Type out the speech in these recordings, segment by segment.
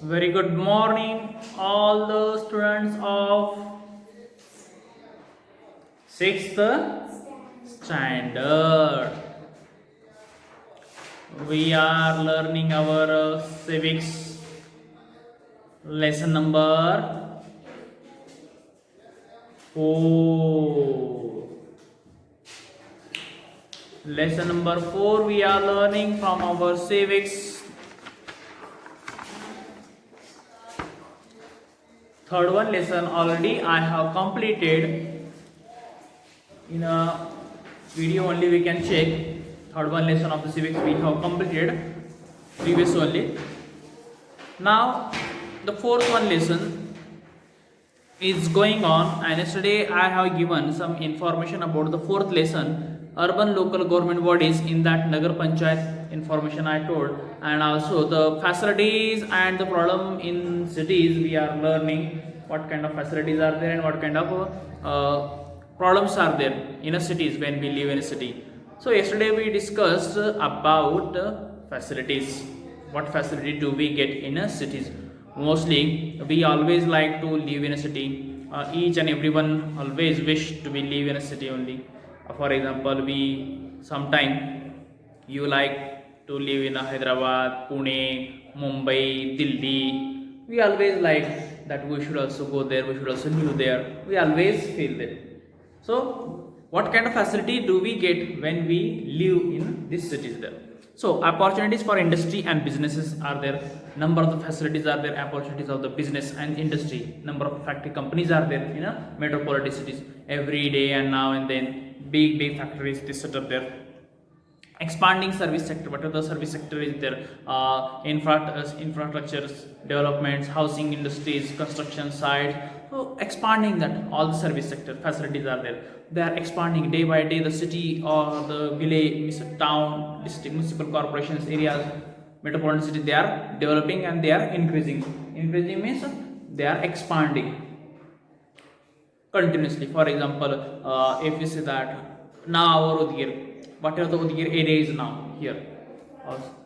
Very good morning, all the students of sixth standard. We are learning our civics lesson number 4. Lesson number 4 we are learning from our civics. Third one lesson already I have completed. In a video only we can check. Third one lesson of the civics we have completed previous only. Now the fourth one lesson is going on, and yesterday I have given some information about the fourth lesson, urban local government bodies in that Nagar Panchayat information I told, and also the facilities and the problem in cities. We are learning what kind of facilities are there and what kind of problems are there in a cities when we live in a city. So yesterday we discussed about facilities. What facility do we get in a cities? Mostly we always like to live in a city. Each and everyone always wish to be live in a city only. For example, we sometime you like to live in a Hyderabad, Pune, Mumbai, Delhi. We always like that we should also go there, we should also live there. We always feel that. So what kind of facility do we get when we live in these cities there? So opportunities for industry and businesses are there. Number of the facilities are there. Opportunities of the business and industry. Number of factory companies are there in a metropolitan cities. Every day and now and then, big factories they set up there. Expanding service sector. What are the service sector is there? Infrastructures, developments, housing industries, construction sites. So expanding that, all the service sector facilities are there. They are expanding day by day. The city or the village, town, district, municipal corporations, areas, metropolitan city, they are developing and they are increasing. Increasing means they are expanding continuously. For example, if we say that now our Udgir, whatever the Udgir area is now here,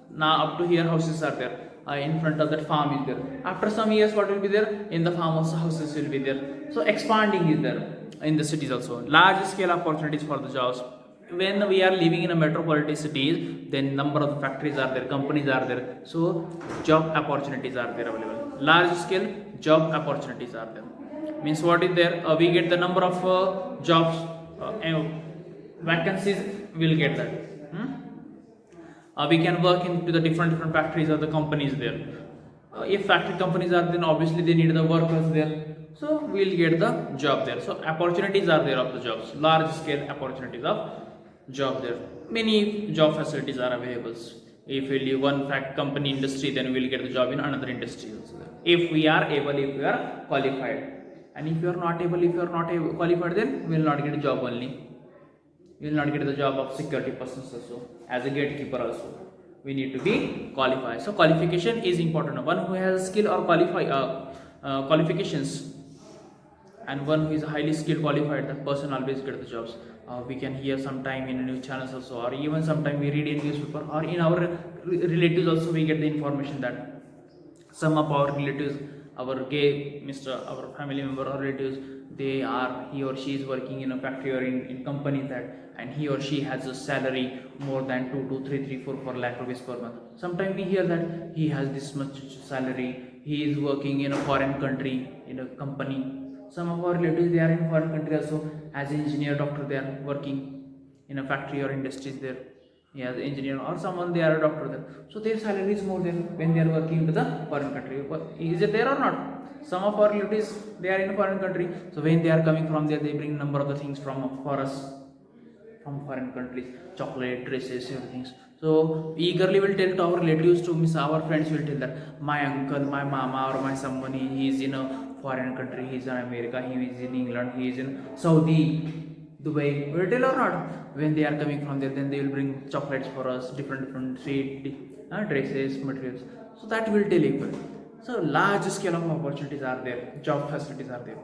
now up to here houses are there. In front of that farm is there. After some years, what will be there? In the farm also houses will be there. So expanding is there in the cities also. Large scale opportunities for the jobs. When we are living in a metropolitan cities, then number of the factories are there, companies are there. So job opportunities are there available. Large scale job opportunities are there. Means what is there? We get the number of jobs, vacancies. We'll get that. We can work into the different factories or the companies there. If factory companies are, then obviously they need the workers there, so we'll get the job there. So opportunities are there of the jobs, large scale opportunities of job there. Many job facilities are available. If we leave one company industry, then we'll get the job in another industry also there. If we are able, if we are qualified, and if you are not able, if you are not qualified, then we will not get a job only. You will not get the job of security persons also, as a gatekeeper also. We need to be qualified. So qualification is important. One who has skill or qualifications, and one who is highly skilled qualified, that person always get the jobs. We can hear sometime in news channels also, or even sometime we read in newspaper, or in our relatives also we get the information that some of our relatives, our gay our family member or relatives, he or she is working in a factory or in company that, and he or she has a salary more than 2 to 3, 4 lakh rupees per month. Sometimes we hear that he has this much salary, he is working in a foreign country in a company. Some of our relatives, they are in foreign country also, as an engineer, doctor, they are working in a factory or industries there. As engineer or someone, they are a doctor there, so their salary is more than when they are working into the foreign country. Is it there or not? Some of our relatives, they are in a foreign country, so when they are coming from there, they bring number of the things for us from foreign countries, chocolate, dresses, everything. So eagerly will tell to our relatives, to miss our friends will tell that my uncle, my mama, or my someone, he is in a foreign country, he is in America, he is in England, he is in Saudi, Dubai. Will tell or not? When they are coming from there, then they will bring chocolates for us, different sweet dresses, materials. So that will tell equal. So large scale of opportunities are there, job facilities are there.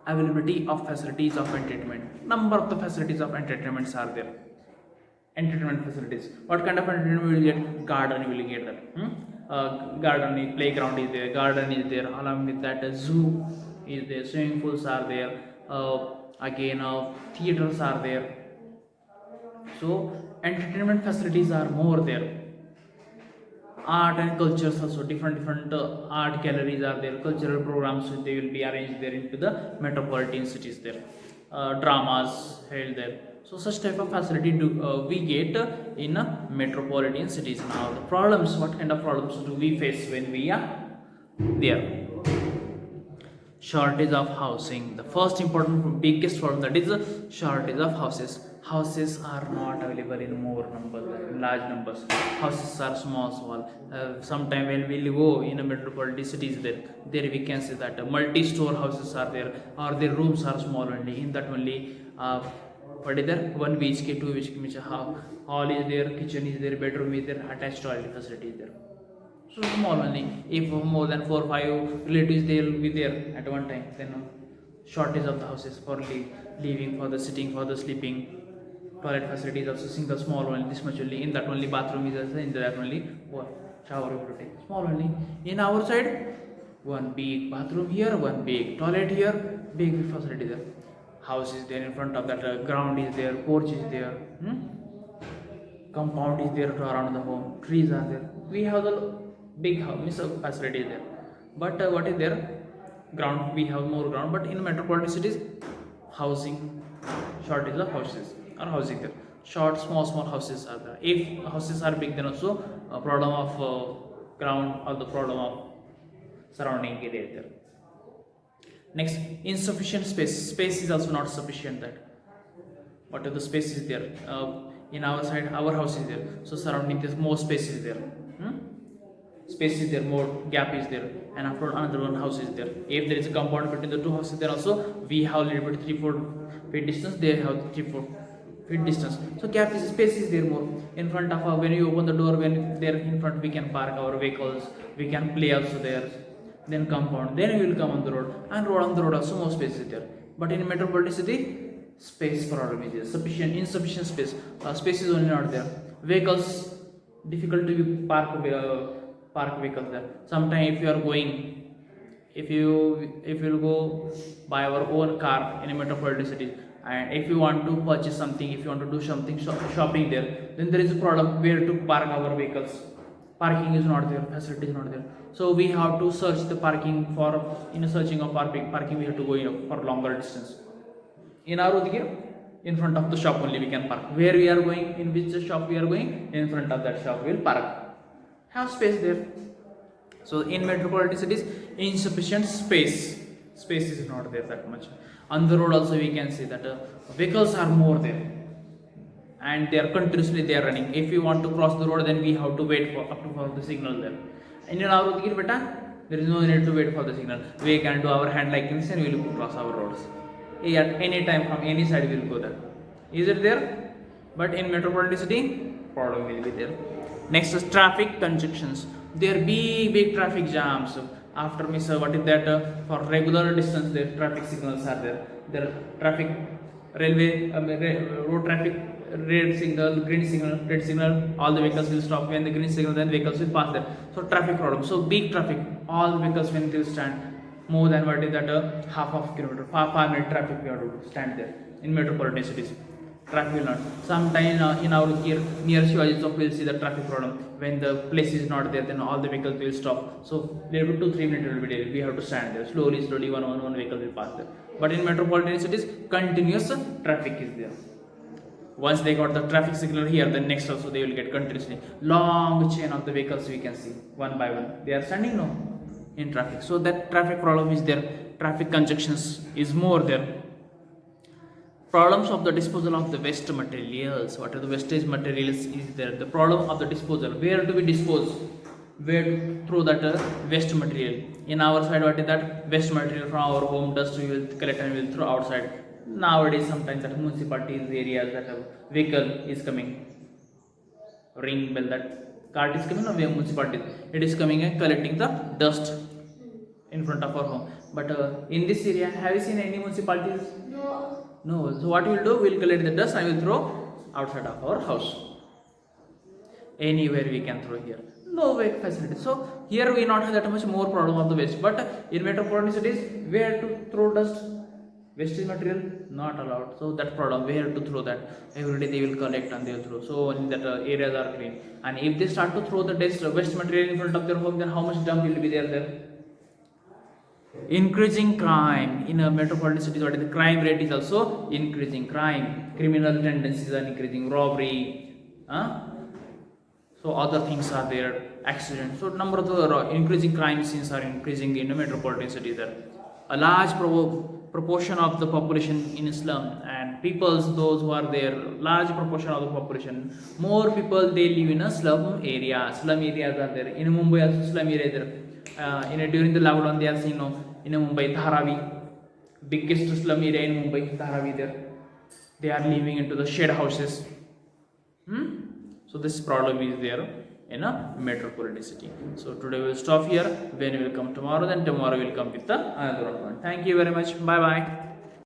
Availability of facilities of entertainment. Number of the facilities of entertainments are there. Entertainment facilities. What kind of entertainment will you get? Garden will get that. garden is, playground is there, garden is there, along with that a zoo is there, swimming pools are there, again theaters are there. So entertainment facilities are more there. Art and cultures also, different art galleries are there, cultural programs they will be arranged there into the metropolitan cities there, dramas held there. So such type of facility do we get in metropolitan cities. Now the problems, what kind of problems do we face when we are there? Shortage of housing, the first important biggest problem, that is a shortage of houses. Houses are not available in more numbers, in large numbers. Houses are small. Sometime when we go in a metropolitan cities, there we can see that multi-store houses are there, or their rooms are small only. In that only what is there, 1 BHK, 2 BHK, means hall is there, kitchen is there, bedroom is there, attached toilet facility is there. So small only. If more than 4 or 5 relatives they will be there at one time, then shortage of the houses for living, for the sitting, for the sleeping. Toilet facilities also single, small only, this much only. In that only bathroom is also, in that only shower will take small only. In our side, one big bathroom here, one big toilet here, big facility there. House is there in front of that, ground is there, porch is there, compound is there around the home, trees are there. We have the big house facility there, but what is there, ground, we have more ground. But in metropolitan cities, housing, shortage of houses or housing there, small houses are there. If houses are big, then also a problem of ground, or the problem of surrounding area there. Next, insufficient space is also not sufficient. That what are the space is there, in our side, our house is there, so surrounding this more space is there, space is there, more gap is there, and after another one house is there. If there is a compound between the two houses, then also we have little bit 3-4 feet distance, they have 3-4 feet distance, so gap is, space is there more. In front of when you open the door, when there in front we can park our vehicles, we can play also there. Then compound, then we will come on the road, and on the road also more space is there. But in metropolitan city, space problem is there, insufficient space, space is only not there. Vehicles, difficult to park vehicles there. Sometimes if you are going, if you will go by our own car in a metropolitan city, and if you want to purchase something, if you want to do something shopping there, then there is a problem where to park our vehicles. Parking is not there, facility is not there, so we have to search the parking. For in searching of parking we have to go for longer distance. In our Udgir, in front of the shop only we can park. Where we are going, in which shop we are going, in front of that shop we will park, have space there. So in metropolitan cities, insufficient space is not there that much. On the road also we can see that vehicles are more there, and they are continuously they are running. If we want to cross the road, then we have to wait for the signal there. And in our Udgir beta, there is no need to wait for the signal. We can do our hand like this and we will cross our roads. At any time, from any side we will go there. Is it there? But in metropolitan city, problem will be there. Next is traffic congestions. There are big traffic jams. After what is that, for regular distance there traffic signals are there. There are traffic, railway, road traffic, red signal, green signal, red signal, all the vehicles will stop. When the green signal, then vehicles will pass there. So traffic problem, so big traffic, all vehicles when they will stand more than what is that, half of kilometer, 5 minute traffic we have to stand there. In metropolitan cities, traffic will not. Sometime in our near Shivaji Chowk we will see the traffic problem. When the place is not there, then all the vehicles will stop. So little 2-3 minutes will be there. We have to stand there. Slowly, one vehicle will pass there. But in metropolitan cities, continuous traffic is there. Once they got the traffic signal here, then next also they will get continuously long chain of the vehicles we can see one by one. They are standing now in traffic. So that traffic problem is there. Traffic congestions is more there. Problems of the disposal of the waste materials. What are the wastage materials is there? The problem of the disposal. Where do we dispose? Where to throw that waste material? In our side, what is that? Waste material from our home, dust we will collect and we will throw outside. Nowadays, sometimes that municipalities areas that a vehicle is coming, ring bell, that cart is coming, no, municipality, it is coming and collecting the dust in front of our home. But in this area, have you seen any municipalities? No. So what we will do, we will collect the dust and we will throw outside of our house. Anywhere we can throw here. no wake facility. So here we not have that much more problem of the waste. But in metropolitan cities, where to throw dust? Wastage material not allowed. So that problem, where to throw that? Every day they will collect and they will throw. So in that areas are clean. And if they start to throw the waste material in front of their home, then how much dump will be there? Increasing crime in a metropolitan cities. What is the crime rate is also increasing. Criminal tendencies are increasing. Robbery. So other things are there, accidents. So number of the increasing crime scenes are increasing in the metropolitan cities. There, a large proportion of the population in slum and peoples, those who are there, large proportion of the population. More people they live in a slum area. Slum areas are there. In Mumbai also slum area there. During the lockdown they are seen in Mumbai Dharavi, biggest slum area in Mumbai Dharavi there. They are living into the shed houses. So this problem is there in a metropolitan city. So today we will stop here. When we will come tomorrow, then tomorrow we will come with the another one. Thank you very much. Bye bye.